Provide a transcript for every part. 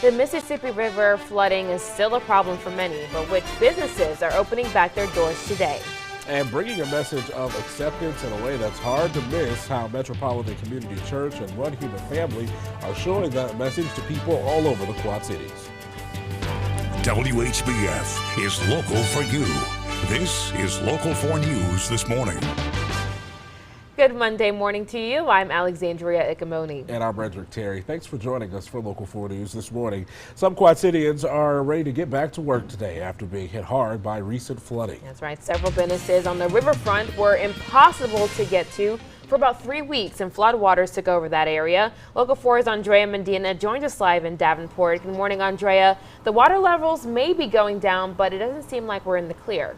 The Mississippi River flooding is still a problem for many, but which businesses are opening back their doors today? And bringing a message of acceptance in a way that's hard to miss, how Metropolitan Community Church and One Human Family are showing that message to people all over the Quad Cities. WHBF is local for you. This is Local 4 News this morning. Good Monday morning to you. I'm Alexandria Ikomoni. And I'm Redrick Terry. Thanks for joining us for Local 4 News this morning. Some Quad Cityans are ready to get back to work today after being hit hard by recent flooding. That's right. Several businesses on the riverfront were impossible to get to for about 3 weeks, and floodwaters took over that area. Local 4's Andrea Medina joins us live in Davenport. Good morning, Andrea. The water levels may be going down, but it doesn't seem like we're in the clear.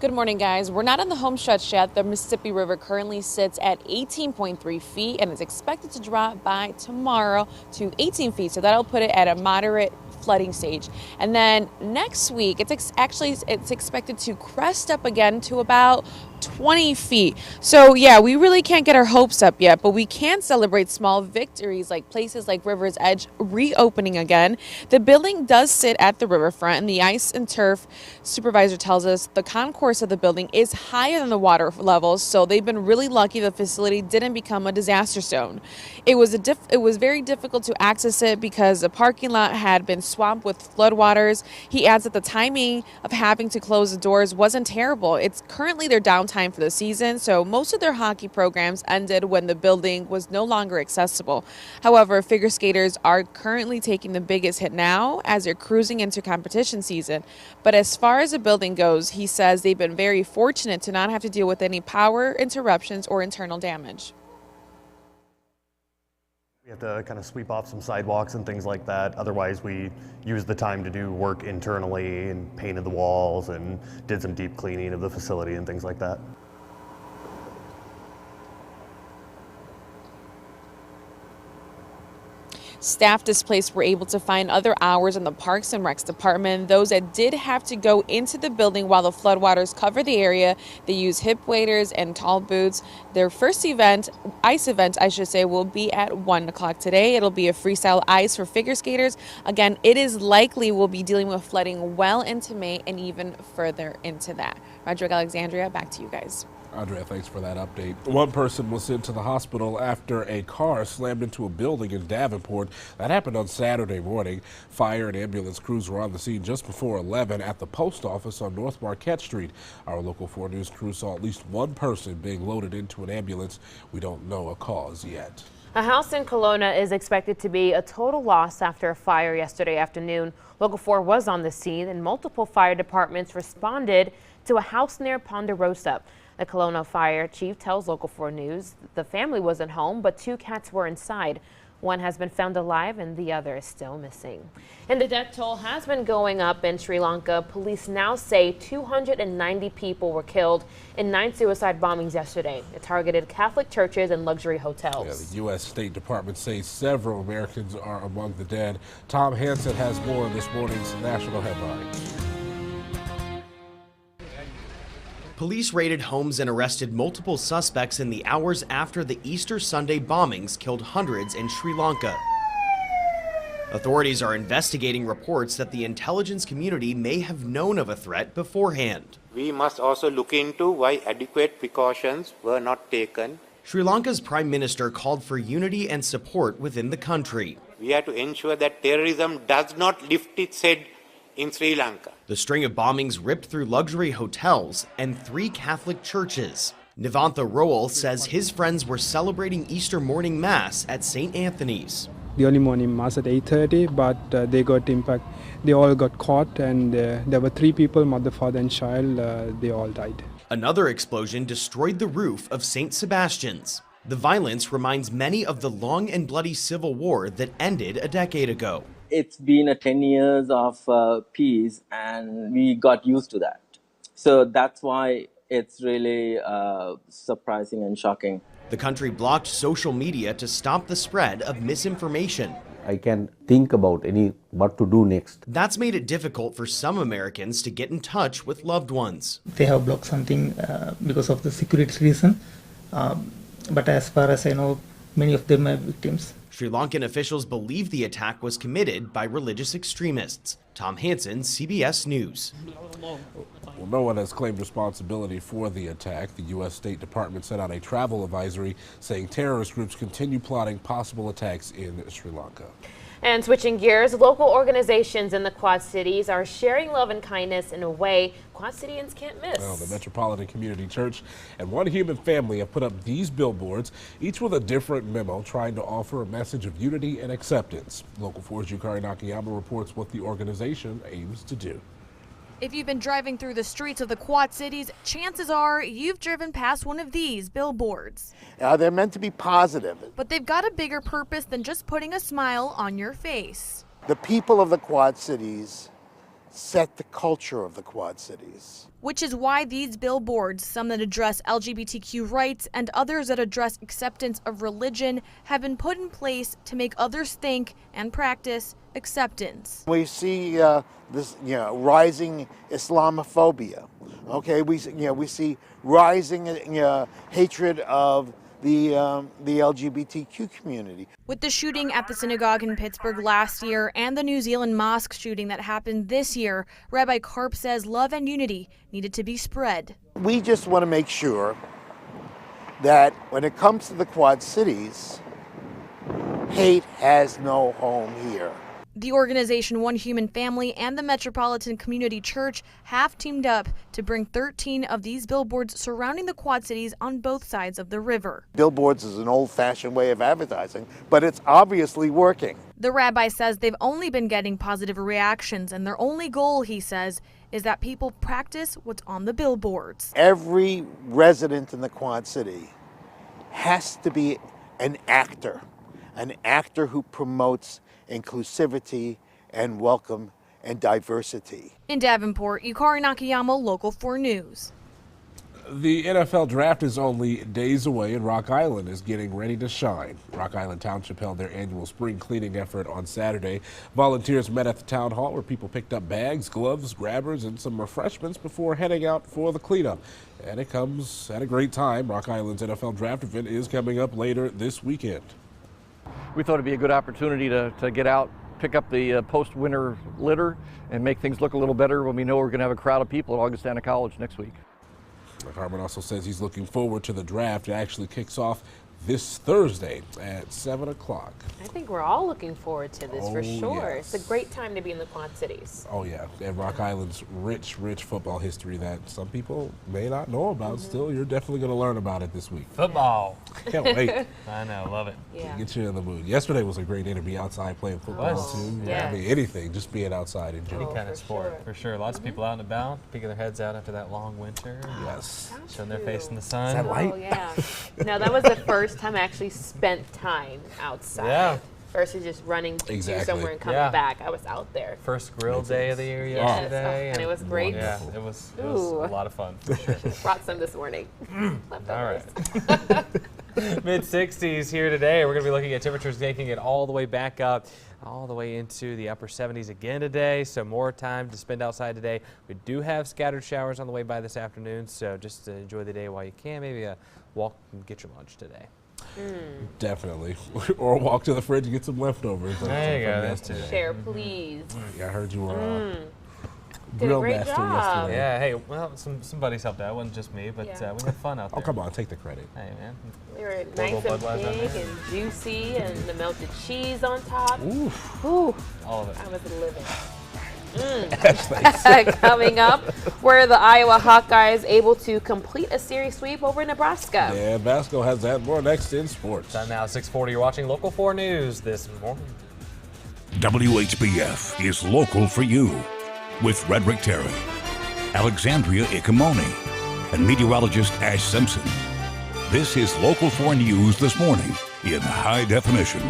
Good morning, guys. We're not on the home stretch yet. The Mississippi River currently sits at 18.3 feet and is expected to drop by tomorrow to 18 feet. So that'll put it at a moderate flooding stage. And then next week, it's expected to crest up again to about 20 feet. So yeah, we really can't get our hopes up yet, but we can celebrate small victories like places like River's Edge reopening again. The building does sit at the riverfront, and the ice and turf supervisor tells us the concourse of the building is higher than the water levels, so they've been really lucky the facility didn't become a disaster zone. It was very difficult to access it because the parking lot had been swamped with floodwaters. He adds that the timing of having to close the doors wasn't terrible. It's currently their downtime for the season, so most of their hockey programs ended when the building was no longer accessible. However, figure skaters are currently taking the biggest hit now as they're cruising into competition season. But as far as the building goes, he says they've been very fortunate to not have to deal with any power interruptions or internal damage. We have to kind of sweep off some sidewalks and things like that. Otherwise, we use the time to do work internally and painted the walls and did some deep cleaning of the facility and things like that. Staff displaced were able to find other hours in the Parks and Recs department. Those that did have to go into the building while the floodwaters cover the area, they use hip waders and tall boots. Their first ice event, will be at 1 o'clock today. It'll be a freestyle ice for figure skaters. Again, it is likely we'll be dealing with flooding well into May and even further into that. Anchor Alexandria, back to you guys. Andrea, thanks for that update. One person was sent to the hospital after a car slammed into a building in Davenport. That happened on Saturday morning. Fire and ambulance crews were on the scene just before 11 at the post office on North Marquette Street. Our Local 4 News crew saw at least one person being loaded into an ambulance. We don't know a cause yet. A house in Kelowna is expected to be a total loss after a fire yesterday afternoon. Local 4 was on the scene and multiple fire departments responded to a house near Ponderosa. The Kelowna fire chief tells Local 4 News the family wasn't home, but 2 cats were inside. One has been found alive and the other is still missing. And the death toll has been going up in Sri Lanka. Police now say 290 people were killed in 9 suicide bombings yesterday. It targeted Catholic churches and luxury hotels. Yeah, the U.S. State Department says several Americans are among the dead. Tom Hansen has more in this morning's national headlines. Police raided homes and arrested multiple suspects in the hours after the Easter Sunday bombings killed hundreds in Sri Lanka. Authorities are investigating reports that the intelligence community may have known of a threat beforehand. We must also look into why adequate precautions were not taken. Sri Lanka's Prime Minister called for unity and support within the country. We have to ensure that terrorism does not lift its head in Sri Lanka. The string of bombings ripped through luxury hotels and 3 Catholic churches. Nivantha Rowell says his friends were celebrating Easter morning mass at St. Anthony's. The early morning mass at 8:30, but they got impact. They all got caught, and there were 3 people, mother, father, and child. They all died. Another explosion destroyed the roof of St. Sebastian's. The violence reminds many of the long and bloody civil war that ended a decade ago. It's been 10 years of peace, and we got used to that. So that's why it's really surprising and shocking. The country blocked social media to stop the spread of misinformation. I can think about what to do next. That's made it difficult for some Americans to get in touch with loved ones. They have blocked something because of the security reason. But as far as I know, many of them are victims. Sri Lankan officials believe the attack was committed by religious extremists. Tom Hansen, CBS News. Well, no one has claimed responsibility for the attack. The U.S. State Department sent out a travel advisory saying terrorist groups continue plotting possible attacks in Sri Lanka. And switching gears, local organizations in the Quad Cities are sharing love and kindness in a way Quad Cityans can't miss. Well, the Metropolitan Community Church and One Human Family have put up these billboards, each with a different memo trying to offer a message of unity and acceptance. Local 4's Yukari Nakayama reports what the organization aims to do. If you've been driving through the streets of the Quad Cities, chances are you've driven past one of these billboards. They're meant to be positive. But they've got a bigger purpose than just putting a smile on your face. The people of the Quad Cities set the culture of the Quad Cities. Which is why these billboards, some that address LGBTQ rights and others that address acceptance of religion, have been put in place to make others think and practice acceptance. We see this, rising Islamophobia. Okay, we see rising hatred of the LGBTQ community. With the shooting at the synagogue in Pittsburgh last year and the New Zealand mosque shooting that happened this year, Rabbi Karp says love and unity needed to be spread. We just want to make sure that when it comes to the Quad Cities, hate has no home here. The organization One Human Family and the Metropolitan Community Church have teamed up to bring 13 of these billboards surrounding the Quad Cities on both sides of the river. Billboards is an old-fashioned way of advertising, but it's obviously working. The rabbi says they've only been getting positive reactions, and their only goal, he says, is that people practice what's on the billboards. Every resident in the Quad City has to be an actor who promotes inclusivity and welcome and diversity. In Davenport, Yukari Nakayama, Local 4 News. The NFL draft is only days away and Rock Island is getting ready to shine. Rock Island Township held their annual spring cleaning effort on Saturday. Volunteers met at the town hall where people picked up bags, gloves, grabbers, and some refreshments before heading out for the cleanup. And it comes at a great time. Rock Island's NFL draft event is coming up later this weekend. We thought it'd be a good opportunity to get out, pick up the post-winter litter, and make things look a little better when we know we're going to have a crowd of people at Augustana College next week. Harmon also says he's looking forward to the draft. It actually kicks off this Thursday at 7 o'clock. I think we're all looking forward to this for sure. Yes. It's a great time to be in the Quad Cities. Oh yeah, and Rock Island's rich football history that some people may not know about. Still, you're definitely going to learn about it this week. Football. Can't wait. I know, love it. Yeah. Get you in the mood. Yesterday was a great day to be outside playing football too. Yes. I mean, anything, just being outside in general. Any kind of sport, for sure. Lots of people out and about, peeking their heads out after that long winter. Yes. Showing their face in the sun. Is that light? Oh, yeah. No, that was the first time I actually spent time outside. Yeah. Versus just running to Exactly. somewhere and coming back. I was out there. First grill day of the year yesterday. And it was great. Yeah, it was a lot of fun, for sure. Brought some this morning. All right. Mid-60s here today. We're going to be looking at temperatures taking it all the way back up, all the way into the upper 70s again today. So more time to spend outside today. We do have scattered showers on the way by this afternoon, so just enjoy the day while you can. Maybe walk and get your lunch today. Definitely. Or walk to the fridge and get some leftovers. There you go. That's today. Share, please. Yeah, I heard you were Did a grill great master job. yesterday. Yeah, hey, well, some buddies helped out. It wasn't just me, but we had fun out there. Oh, come on, take the credit. Hey, man. They were Pour a nice little and Budweiser big and juicy, and the melted cheese on top. Oof. Ooh, All of it. I was living. Thanks. Coming up, were the Iowa Hawkeyes able to complete a series sweep over Nebraska? Yeah, Vasco has that. More next in sports. Time now, 6:40. You're watching Local 4 News this morning. WHBF is local for you with Redrick Terry, Alexandria Ikomoni, and meteorologist Ash Simpson. This is Local 4 News this morning in high definition.